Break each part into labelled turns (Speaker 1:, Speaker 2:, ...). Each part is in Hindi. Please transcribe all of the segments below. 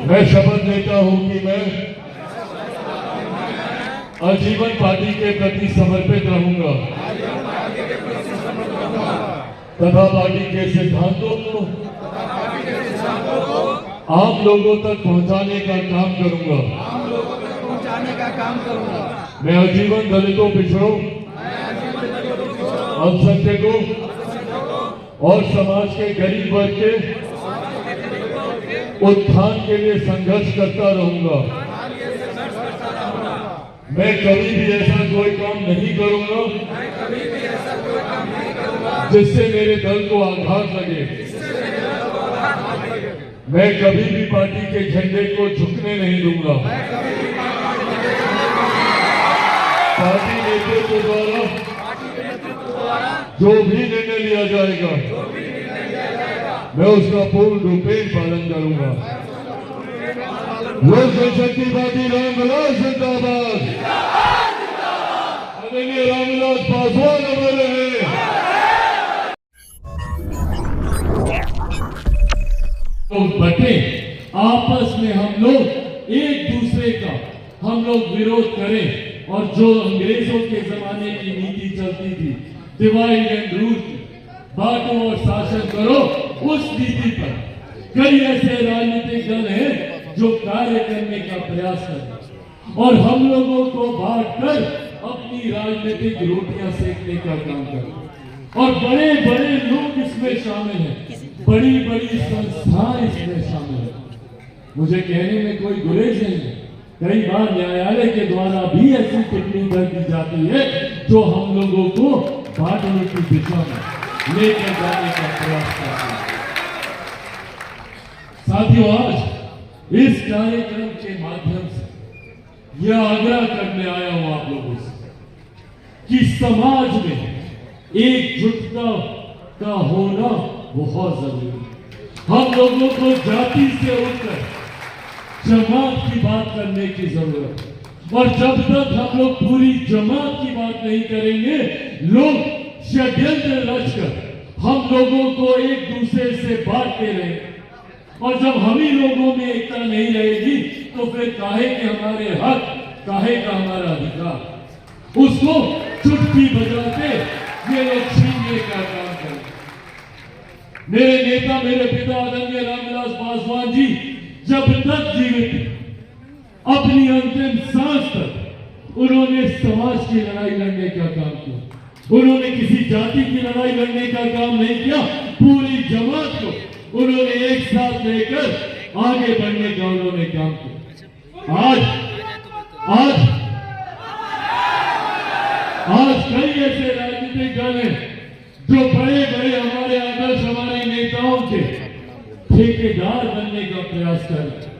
Speaker 1: मैं शपथ लेता हूं कि मैं आजीवन पार्टी के प्रति समर्पित रहूंगा तथा पार्टी के सिद्धांतों को आम लोगों तक पहुंचाने का काम करूंगा। मैं आजीवन दलितों, पिछड़ों, अल्पसंख्यकों और समाज के गरीब वर्ग के उत्थान के लिए संघर्ष करता रहूंगा। मैं कभी भी ऐसा कोई काम नहीं करूंगा जिससे मेरे दल को आघात लगे। मैं कभी भी पार्टी के झंडे को झुकने नहीं दूंगा। पार्टी नेतृत्व द्वारा जो भी निर्णय लिया जाएगा मैं उसका पूर्ण रूपेण पालन करूंगा। लोक जनशक्ति पार्टी रामविलास जिंदाबाद। आदरणीय रामविलास पासवान अमर रहे। तो बटे आपस में हम लोग एक दूसरे का विरोध करें और जो अंग्रेजों के जमाने की नीति चलती थी, डिवाइड एंड रूल, बांटो और शासन करो, उस नीति पर कई ऐसे राजनीतिक दल हैं जो कार्य करने का प्रयास करें और हम लोगों को बांटकर अपनी राजनीतिक रोटियां सेकने का काम करें। और बड़े बड़े लोग इसमें शामिल हैं, बड़ी बड़ी संस्थाएं इसमें शामिल हैं। मुझे कहने में कोई गुरेज नहीं है। कई बार न्यायालय के द्वारा भी ऐसी टिप्पणी कर दी जाती है जो हम लोगों को बांटने की दिशा में लेकर जाने का प्रयास करती है। साथियों, आज इस कार्यक्रम के माध्यम से यह आग्रह करने आया हूं आप लोगों से कि समाज में एकजुटता का होना बहुत जरूरी है। हम लोगों को जाति से उठकर जमात की बात करने की जरूरत है और जब तक हम लोग पूरी जमात की बात नहीं करेंगे, लोग षड्यंत्र रचकर हम लोगों को एक दूसरे से बांटते रहेंगे और जब हम ही लोगों में एकता नहीं रहेगी तो फिर काहे के हमारे हक, काहे का हमारा अधिकार, उसको चुटकी बजाते ये लोग छीनने का काम करें। मेरे नेता, मेरे पिता आदरणीय रामविलास पासवान जी जब तक जीवित अपनी अंतिम सांस तक उन्होंने समाज की लड़ाई लड़ने का काम किया। उन्होंने किसी जाति की लड़ाई लड़ने का काम नहीं किया, पूरी जमात को उन्होंने एक साथ लेकर आगे बढ़ने का उन्होंने काम किया। आज कई ऐसे राजनीतिक दल हैं जो बड़े बड़े हमारे आदर्श, हमारे नेताओं के ठेकेदार बनने का प्रयास कर रहे।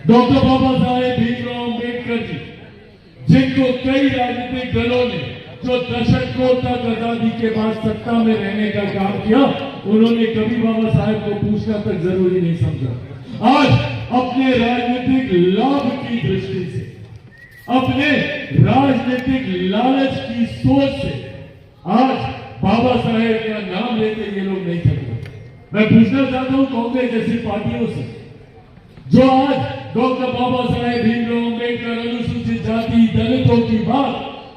Speaker 1: डॉक्टर बाबा साहेब भीमराव अम्बेडकर जी, जिनको कई राजनीतिक दलों ने जो दशकों तक आजादी के बाद सत्ता में रहने का काम किया, उन्होंने कभी बाबा साहेब को पूछना तक जरूरी नहीं समझा। आज अपने राजनीतिक लाभ की दृष्टि से, अपने राजनीतिक लालच की सोच से आज बाबा साहेब का नाम लेते ये लोग नहीं सकते। मैं पूछना चाहता हूं कांग्रेस जैसी पार्टियों से जो आज डॉक्टर बाबा साहेब भीमराव अम्बेडकर, अनुसूचित जाति, दलितों की बात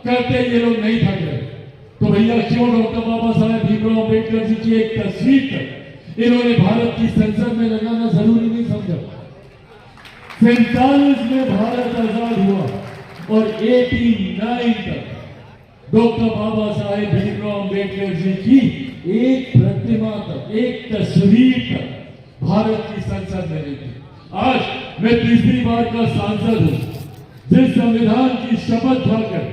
Speaker 1: करते ये लोग नहीं थक रहे, तो भैया क्यों डॉक्टर बाबा साहेब भीमराव अम्बेडकर जी की एक तस्वीर तक इन्होंने भारत की संसद में लगाना जरूरी नहीं समझा? 47 में भारत आजाद हुआ और 89 तक डॉक्टर बाबा साहेब भीमराव अम्बेडकर जी की एक प्रतिमा तक, एक तस्वीर तक भारत की संसद में नहीं थी। आज मैं तीसरी बार का सांसद हूं। जिस संविधान की शपथ खाकर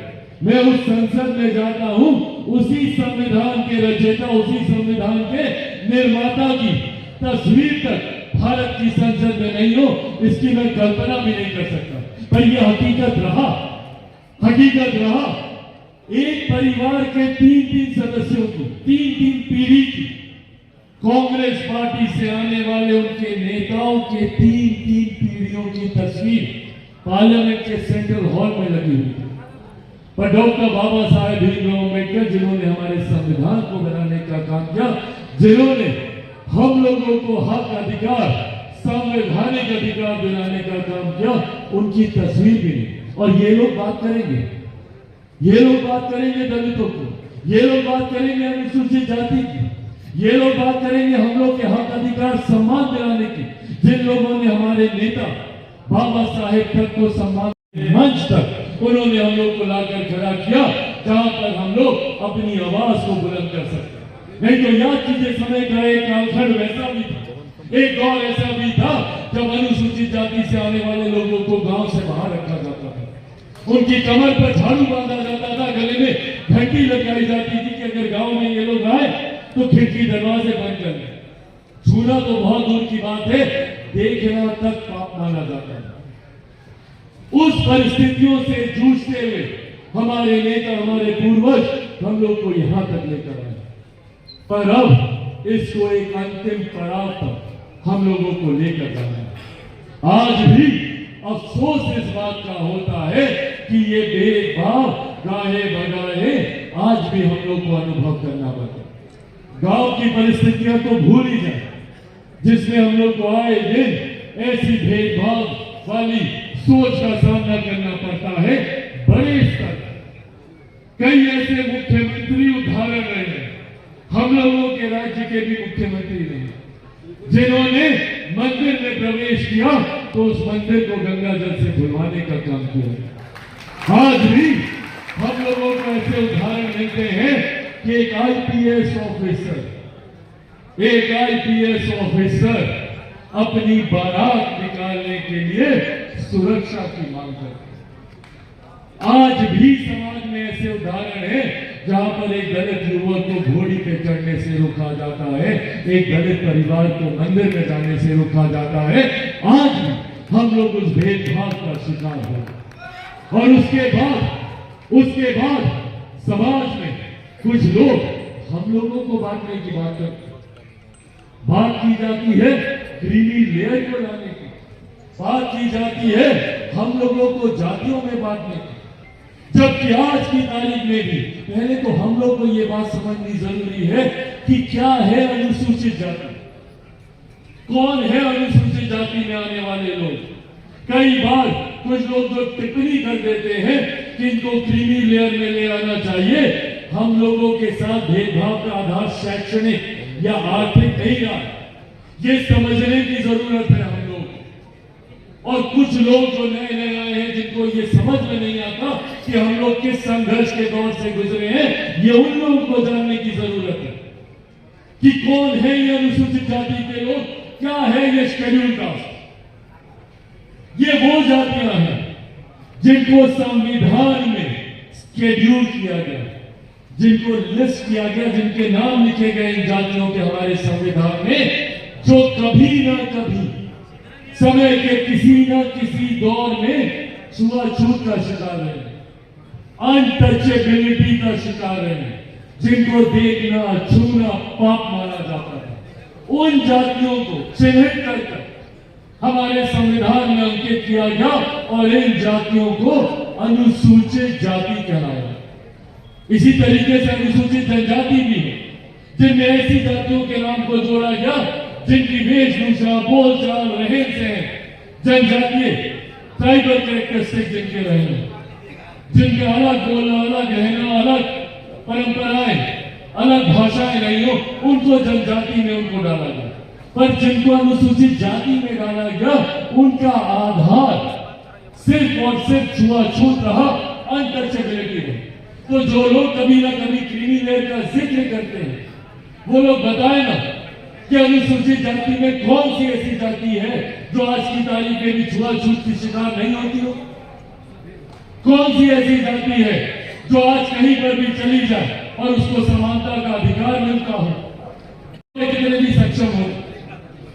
Speaker 1: मैं उस संसद में जाता हूं, उसी संविधान के रचयिता, उसी संविधान के निर्माता की तस्वीर तक भारत की संसद में नहीं हो, इसकी मैं कल्पना भी नहीं कर सकता। पर यह हकीकत रहा। एक परिवार के 3 सदस्यों की, 3 पीढ़ी की कांग्रेस पार्टी से आने वाले उनके नेताओं के 3 पीढ़ियों की तस्वीर पार्लियामेंट के सेंट्रल हॉल में लगी हुई थी। पर डॉक्टर बाबा साहेब भीमराव अम्बेडकर, जिन्होंने हमारे संविधान को बनाने का काम किया, जिन्होंने हम लोगों को हक, अधिकार, संवैधानिक अधिकार दिलाने का काम किया, उनकी तस्वीर भी नहीं। और ये लोग बात करेंगे, ये लोग बात करेंगे दलितों को, ये लोग बात करेंगे अनुसूचित जाति की, ये लोग बात करेंगे हम लोग के हक अधिकार सम्मान दिलाने की। जिन लोगों ने हमारे नेता बाबा साहेब तक को सम्मान मंच तक उन्होंने हम लोग को लाकर खड़ा किया, जहां पर हम लोग अपनी आवाज को बुलंद कर सकते। नहीं तो याद कीजिए, समय का एक कालखंड वैसा भी था, एक दौर ऐसा भी था जब अनुसूचित जाति से आने वाले लोगों को गांव से बाहर रखा जाता था, उनकी कमर पर झाड़ू बांधा जाता था, गले में घंटी लगाई जाती थी कि अगर गांव में ये लोग आए तो खिड़की दरवाजे बंद कर लें। छूना तो बहुत दूर की बात है, देखना तक पाप माना जाता है। उस परिस्थितियों से जूझते हुए हमारे नेता, हमारे पूर्वज हम लोग को यहां तक लेकर आए, पर अब इसको एक अंतिम पड़ाव तक हम लोगों को लेकर जाना है। आज भी अफसोस इस बात का होता है कि ये भेदभाव गाहे बगाहे आज भी हम लोग को अनुभव करना पड़ता है। गांव की परिस्थितियां तो भूल ही जाए, जिसमें हम लोग को आए दिन ऐसी भेदभाव वाली सोच का सामना करना पड़ता है। बड़े स्तर कई ऐसे मुख्यमंत्री उदाहरण रहे हैं, हम लोगों के राज्य के भी मुख्यमंत्री नहीं, जिन्होंने मंदिर में प्रवेश किया तो उस मंदिर को गंगा जल से धुलवाने का काम किया। आज भी हम लोगों को ऐसे उदाहरण मिलते हैं कि एक आईपीएस ऑफिसर अपनी बारात निकालने के लिए सुरक्षा की मांग करते हैं। आज भी समाज में ऐसे उदाहरण हैं जहां पर एक दलित युवक को घोड़ी पे चढ़ने से रोका जाता है, एक दलित परिवार को मंदिर में जाने से रोका जाता है। आज भी हम लोग उस भेदभाव का शिकार हो, और उसके बाद समाज में कुछ लोग हम लोगों को बांटने की बात करते हैं। बात की जाती है क्रीमी लेयर को लाने की, बात की जाती है हम लोगों को जातियों में बांटने की, जबकि आज की तारीख में भी पहले तो हम लोग को ये बात समझनी जरूरी है कि क्या है अनुसूचित जाति, कौन है अनुसूचित जाति में आने वाले लोग। कई बार कुछ लोग जो टिप्पणी कर देते हैं कि इनको क्रीमी लेयर में ले आना चाहिए। हम लोगों के साथ भेदभाव का आधार शैक्षणिक या आर्थिक नहीं रहा, ये समझने की जरूरत है हम लोग। और कुछ लोग जो नए नए आए हैं, जिनको ये समझ में नहीं आता कि हम लोग किस संघर्ष के दौर से गुजरे हैं, ये उन लोगों को जानने की जरूरत है कि कौन है ये अनुसूचित जाति के लोग, क्या है ये शेड्यूल कास्ट। ये वो जातियां हैं जिनको संविधान में शेड्यूल किया गया, जिनको लिस्ट किया गया, जिनके नाम लिखे गए इन जातियों के हमारे संविधान में, जो कभी ना कभी समय के किसी न किसी दौर में छुआछूत का शिकार रहे, अनटचेबिलिटी का शिकार रहे, जिनको देखना छूना पाप माना जाता है। उन जातियों को चिन्हित कर हमारे संविधान में अंकित किया गया और इन जातियों को अनुसूचित जाति कहलाया। इसी तरीके से अनुसूचित जनजाति भी है, जिनमें ऐसी जातियों के नाम को जोड़ा गया जिनकी वेशभूषा, बोलचाल, रहन सहन जनजातीय ट्राइबल कैरेक्टरिस्टिक जिनके रहे, जिनके अलग बोलना, अलग रहना, अलग परंपराएं, अलग भाषाएं रही हो, उनको जनजाति में उनको डाला गया। पर जिनको अनुसूचित जाति में डाला गया, उनका आधार सिर्फ और सिर्फ छुआछूत रहा, अनटचेबिलिटी रही। तो जो लोग कभी ना कभी क्रीमी लेयर का जिक्र करते हैं, वो लोग बताए ना कि अनुसूचित जाति में कौन सी ऐसी जाति है जो आज की तारीख में भी छुआछूत की शिकार नहीं होती हो। कौन सी ऐसी जाति है जो आज कहीं पर भी चली जाए और उसको समानता का अधिकार मिलता हो, कितने भी सक्षम हो।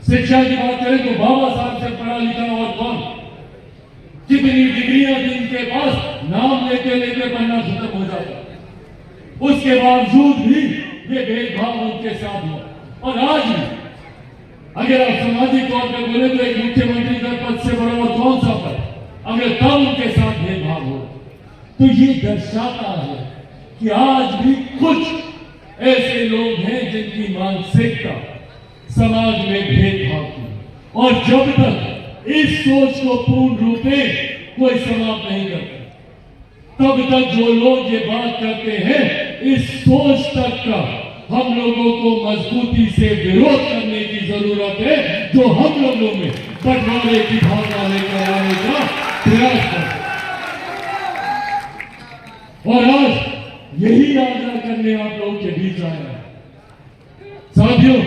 Speaker 1: शिक्षा की बात करें तो बाबा साहब से पढ़ा लिखा और कौन, कितनी डिग्रियां जिनके पास, नाम लेते लेते पढ़ना खत्म हो जाता, उसके बावजूद भी ये भेदभाव उनके साथ हो। और आज भी अगर आप सामाजिक तौर पर बोले तो एक मुख्यमंत्री का पद से बड़ा और कौन सा पद, अगर तब उनके साथ भेदभाव हो, तो ये दर्शाता है कि आज भी कुछ ऐसे लोग हैं जिनकी मानसिकता समाज में भेदभाव की, और जब तक इस सोच को पूर्ण रूप में कोई समाप्त नहीं करता, तब तक जो लोग ये बात करते हैं, इस सोच तक का हम लोगों को मजबूती से विरोध करने की जरूरत है, जो हम लोगों में बंटवारे की भावना लेकर आने का प्रयास करते हैं। और आज यही आग्रह करने आप लोगों के बीच आया है। साथियों,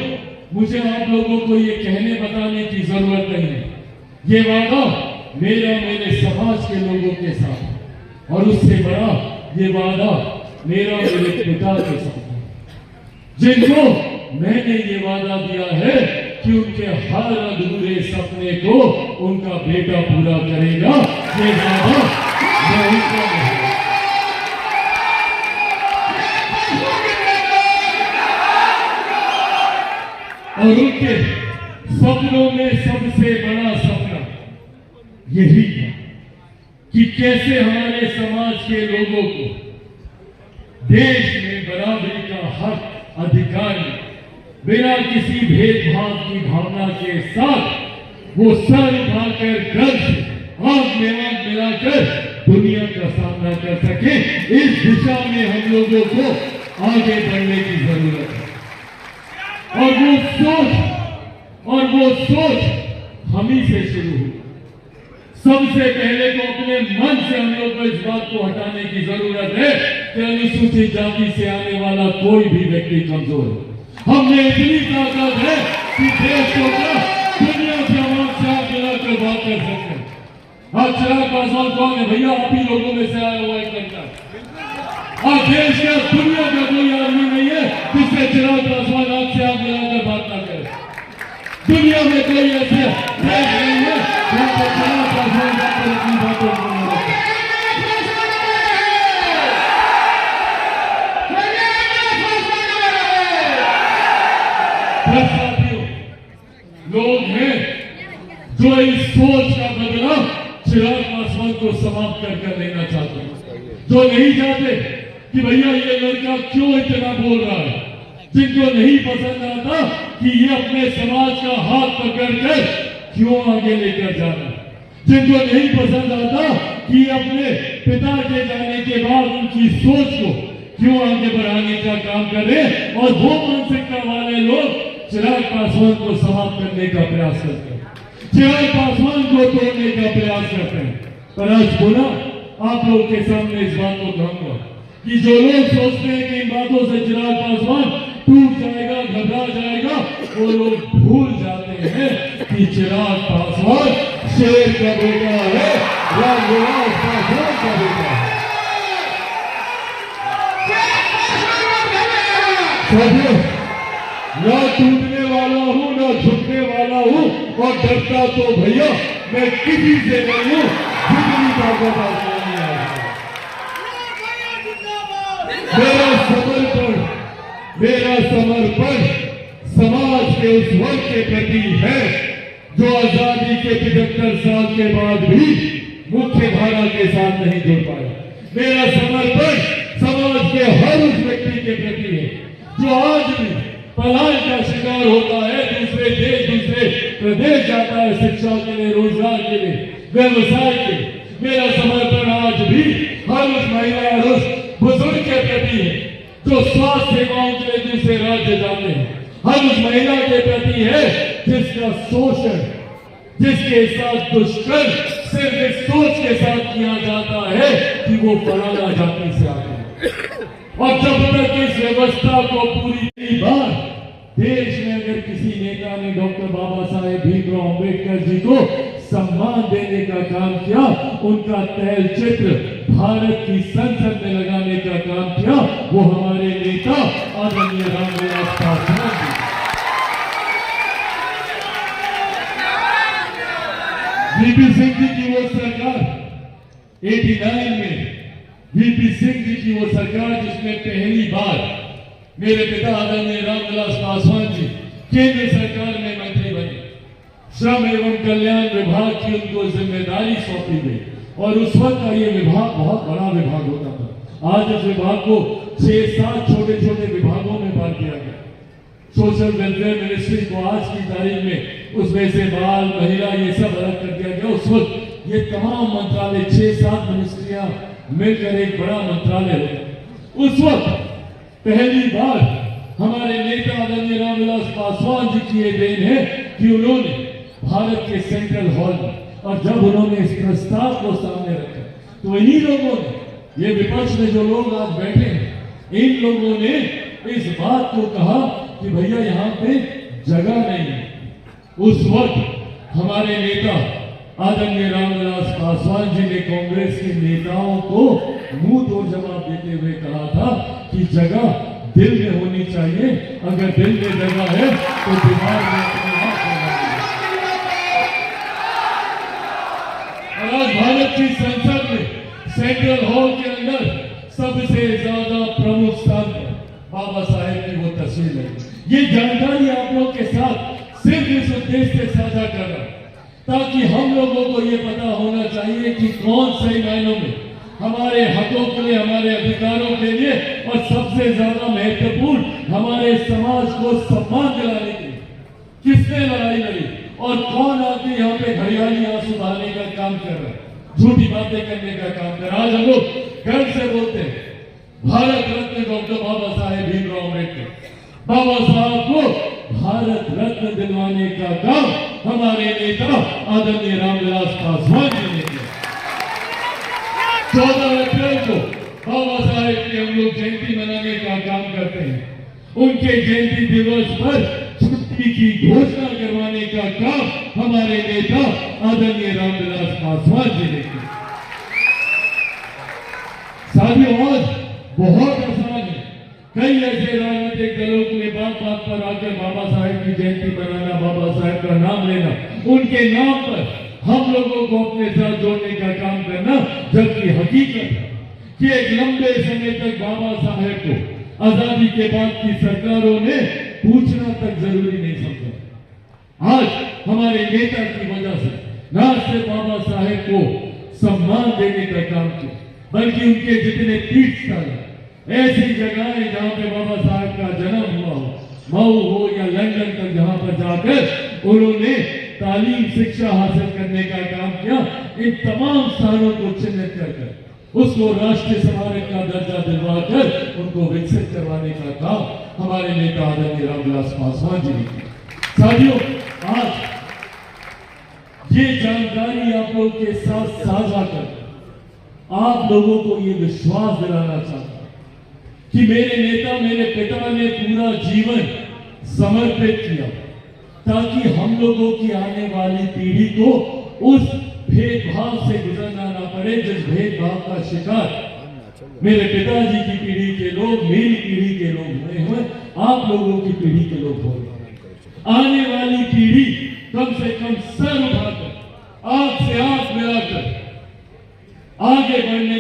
Speaker 1: मुझे आप लोगों को ये कहने बताने की जरूरत नहीं है, ये वादा मेरा मेरे समाज के लोगों के साथ है, और उससे बड़ा ये वादा मेरा मेरे पिता के साथ है, जिनको मैंने ये वादा दिया है कि उनके हर अधूरे सपने को उनका बेटा पूरा करेगा। ये वादा मैं उनका नहीं, और उनके सपनों में सबसे बड़ा सपना यही है कि कैसे हमारे समाज के लोगों को देश में बराबरी का हक, अधिकार बिना किसी भेदभाव की भावना के साथ वो सर उठाकर गर्व से आंख में आंख मिलाकर दुनिया का सामना कर सके। इस दिशा में हम लोगों को आगे बढ़ने की जरूरत है, और वो सोच हम ही से शुरू हुई। सबसे पहले तो अपने मन से हम लोग को इस बात को हटाने की जरूरत है कि अनुसूचित जाति से आने वाला कोई भी व्यक्ति कमजोर है। हमने इतनी ताकत है कि देश को दुनिया के आवाम से आग मिलाकर बात कर सकते हैं। आज चिराग पासवान कौन है भैया? आप ही लोगों में से आया हुआ एक लड़का। आज देश का दुनिया का कोई आदमी नहीं है जिससे चिराग पासवान आग से आग मिलाकर बात ना करे। दुनिया में कोई ऐसे देश नहीं है जहां पर चिराग पासवान जाकर अपनी बातों को साथियों, लोग हैं जो इस सोच का बदला चिराग पासवान को समाप्त कर लेना चाहते हैं, जो नहीं चाहते कि भैया ये लड़का क्यों इतना बोल रहा है, जिनको नहीं पसंद आता कि ये अपने समाज का हाथ पकड़कर क्यों आगे लेकर जा रहा है, जिनको नहीं पसंद आता कि अपने पिता के जाने के बाद उनकी सोच को क्यों आगे बढ़ाने का काम करे, और वो मानसिकता वाले लोग चिराग पासवान को समाप्त करने का प्रयास करते हैं, चिराग पासवान को तोड़ने का प्रयास करते हैं। पर आज पुनः आप लोगों के सामने इस बात को कहूंगा कि जो लोग सोचते हैं कि इन बातों से चिराग पासवान टूट जाएगा, घबरा जाएगा, वो लोग भूल जाते हैं कि चिराग पासवान शेर का बेटा है, रामविलास पासवान का बेटा है। ना टूटने वाला हूँ, ना झुकने वाला हूँ, और डरता तो भैया मैं किसी से नहीं हूँ, जितनी ताकत आसमानी है। मेरा समर्पण समाज के उस वर्ग के प्रति है जो आजादी के 75 साल के बाद भी मुख्य धारा के साथ नहीं जुड़ पाया। मेरा समर्पण समाज के हर उस व्यक्ति के प्रति है जो आज भी पलायन का शिकार होता है, दूसरे देश, दूसरे प्रदेश जाता है शिक्षा के लिए, रोजगार के लिए, व्यवसाय के लिए। मेरा समर्पण आज भी हर उस महिला और उस बुजुर्ग के प्रति है जो स्वास्थ्य सेवाओं के लिए दूसरे राज्य जाते हैं, हर उस महिला के प्रति है जिसका शोषण, जिसके साथ दुष्कर्म सिर्फ इस सोच के साथ किया जाता है कि वो फलाना जाति से आते हैं। और जब तक इस व्यवस्था को पूरी बार देश में अगर किसी नेता ने डॉक्टर बाबा साहेब भीमराव अम्बेडकर जी को सम्मान देने का काम किया, उनका तैल चित्र भारत की संसद में लगाने का काम किया, वो हमारे नेता आदरणीय रामविलास पासवान जी। वीपी सिंह जी की वो सरकार 89 में, वीपी सिंह जी की वो सरकार जिसमें पहली बार मेरे पिता आदरणीय रामविलास पासवान जी केंद्र सरकार में मंत्री बने, श्रम एवं कल्याण विभाग की उनको जिम्मेदारी सौंपी गई, और उस वक्त का ये विभाग बहुत बड़ा विभाग होता था। आज इस विभाग को 6-7 छोटे छोटे विभागों में बांट दिया गया। सोशल वेलफेयर मिनिस्ट्री को आज की तारीख में उसमें से बाल महिला ये सब अलग कर दिया गया। उस वक्त ये तमाम मंत्रालय 6-7 मिनिस्ट्रियां मिलकर एक बड़ा मंत्रालय हो। उस वक्त पहली बार हमारे नेता आदरणीय रामविलास पासवान जी की ये देन है कि उन्होंने भारत के सेंट्रल हॉल में और जब उन्होंने इस प्रस्ताव को सामने रखा तो इन्हीं लोगों ने, ये विपक्ष में जो लोग आज बैठे हैं, इन लोगों ने इस बात को कहा कि भैया यहाँ पे जगह नहीं है। उस वक्त हमारे नेता आदरणीय रामविलास पासवान जी ने कांग्रेस के नेताओं को मुंह तोड़ जवाब देते हुए कहा था कि जगह दिल में होनी चाहिए, अगर दिल में जगह है तो दिमाग में अपने आप होना चाहिए। और आज भारत की संसद में सेंट्रल हॉल के अंदर सबसे ज्यादा प्रमुख स्थान पर बाबा साहेब की वो तस्वीर है। ये जानकारी आप लोग के साथ सिर्फ इस उद्देश्य से साझा कर रहा हूं ताकि हम लोगों को ये पता होना चाहिए कि कौन सही मायनों में हमारे हकों के लिए, हमारे अधिकारों के लिए और सबसे ज्यादा महत्वपूर्ण हमारे समाज को सम्मान दिलाने के लिए किसने लड़ाई लड़ी और कौन आदमी यहाँ पे घड़ियाली आंसू बहाने का काम कर रहा है, झूठी बातें करने का काम कर रहा है। आज हम लोग गर्व से बोलते हैं भारत रत्न डॉक्टर बाबा साहेब भीमराव अम्बेडकर, बाबा साहब को भारत रत्न दिलवाने का काम हमारे नेता आदरणीय रामविलास पासवान जी ने किया। 14 अप्रैल को बाबा साहेब की हम लोग जयंती मनाने का काम करते हैं। उनके जयंती दिवस पर छुट्टी की घोषणा करवाने का काम हमारे नेता आदरणीय रामविलास पासवान जी ने किया। साथियों, आज बहुत आसान है कई ऐसे राजनीतिक दलों के लिए बात बात पर आकर बाबा साहेब की जयंती मनाना, बाबा साहेब का नाम लेना, उनके नाम पर हम लोगों को अपने साथ जोड़ने का काम करना, जबकि हकीकत है कि एक लंबे समय तक बाबा साहेब को आजादी के बाद की सरकारों ने पूछना तक जरूरी नहीं समझा। आज हमारे नेता की वजह से न सिर्फ बाबा साहेब को सम्मान देने का काम किया, बल्कि उनके जितने तीर्थ स्थल, ऐसी जगहें जहां पे बाबा साहब का जन्म हुआ हो, मऊ हो या लंदन तक, जहां पर जाकर उन्होंने तालीम शिक्षा हासिल करने का काम किया, इन तमाम स्थानों को चिन्हित कर उसको राष्ट्रीय स्मारक का दर्जा दिलवाकर उनको विकसित करवाने का काम हमारे नेता आदरणीय रामविलास पासवान जी ने किया। साथियों, आज ये जानकारी आप लोगों के साथ साझा कर आप लोगों को ये विश्वास दिलाना चाहता हूं कि मेरे नेता, मेरे पिता ने पूरा जीवन समर्पित किया ताकि हम लोगों की आने वाली पीढ़ी को उस भेदभाव से गुजरना ना पड़े जिस भेदभाव का शिकार मेरे पिताजी की पीढ़ी के लोग, मेरी पीढ़ी के लोग हुए, आप लोगों की पीढ़ी के लोग हो। आने वाली पीढ़ी कम से कम सर उठाकर, आंख से आंख मिलाकर आगे बढ़ने